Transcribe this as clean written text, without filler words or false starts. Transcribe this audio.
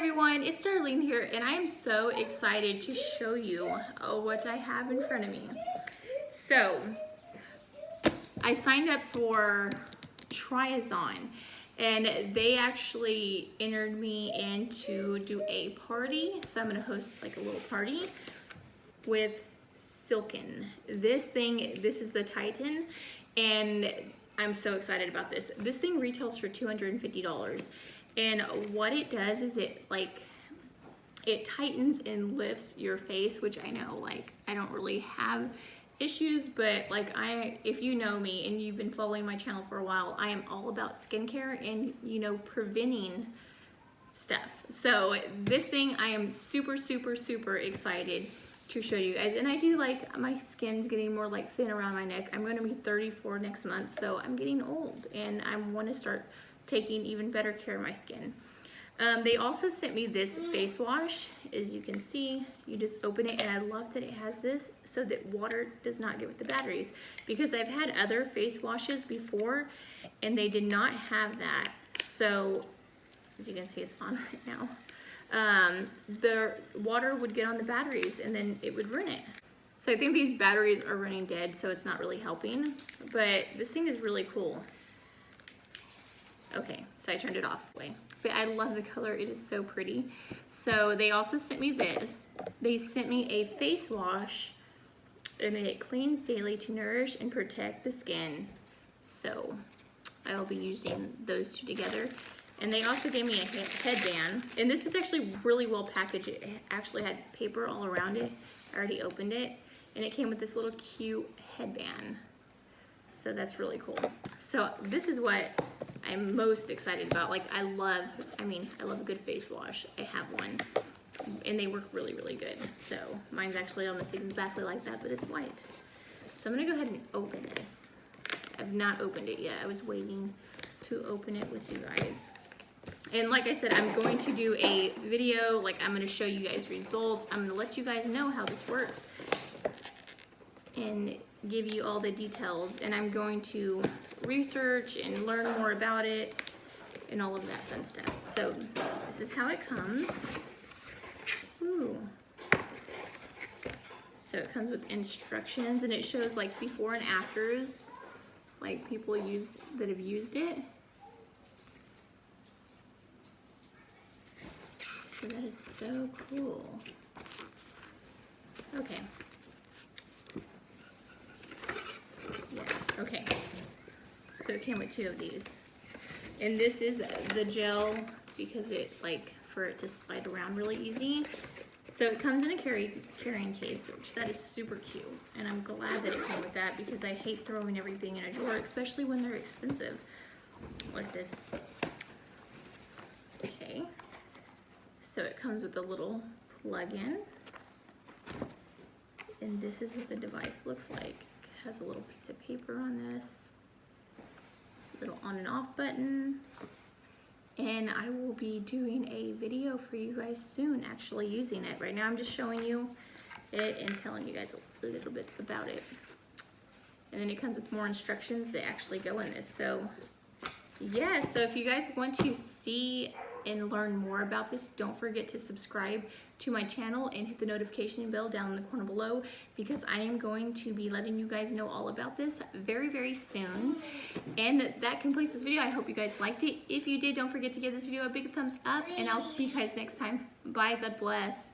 everyone, it's Darlene here, and I am so excited to show you what I have in front of me. So, I signed up for Try-A-Thon, and they actually entered me in to do a party. So I'm gonna host like a little party with Silkn. This is the Titan, and I'm so excited about this. This thing retails for $250. And what it does is it tightens and lifts your face, which I know I don't really have issues, but if you know me and you've been following my channel for a while, I am all about skincare and preventing stuff. So this thing I am super excited to show you guys. And I do my skin's getting more thin around my neck. I'm going to be 34 next month, so I'm getting old and I want to start taking even better care of my skin. They also sent me this face wash. As you can see, you just open it, and I love that it has this so that water does not get with the batteries, because I've had other face washes before and they did not have that. So as you can see, it's on right now. The water would get on the batteries and then it would ruin it. So I think these batteries are running dead, so it's not really helping, but this thing is really cool. Okay, so I turned it off. But I love the color, it is so pretty. So they also sent me this. They sent me a face wash, and it cleans daily to nourish and protect the skin. So I'll be using those two together. And they also gave me a headband, and this was actually really well packaged. It actually had paper all around it. I already opened it, and it came with this little cute headband. So that's really cool. So this is what I'm most excited about. I love a good face wash. I have one, and they work really good. So mine's actually almost exactly like that, but it's white. So I'm gonna go ahead and open this. I've not opened it yet. I was waiting to open it with you guys. And like I said, I'm going to do a video. I'm gonna show you guys results. I'm gonna let you guys know how this works and give you all the details, and I'm going to research and learn more about it and all of that fun stuff. So this is how it comes. Ooh. So it comes with instructions, and it shows before and afters, people that have used it. So that is so cool. Okay. Yes, okay. So it came with two of these. And this is the gel, because it for it to slide around really easy. So it comes in a carrying case, which that is super cute. And I'm glad that it came with that, because I hate throwing everything in a drawer, especially when they're expensive like this. Okay. So it comes with a little plug-in. And this is what the device looks like. It has a little piece of paper on this, little on and off button, and I will be doing a video for you guys soon actually using it. Right now I'm just showing you it and telling you guys a little bit about it. And then it comes with more instructions that actually go in this. So yeah, so if you guys want to see and learn more about this, don't forget to subscribe to my channel and hit the notification bell down in the corner below, because I am going to be letting you guys know all about this very soon. And that completes this video. I hope you guys liked it. If you did, don't forget to give this video a big thumbs up, and I'll see you guys next time. Bye, God bless.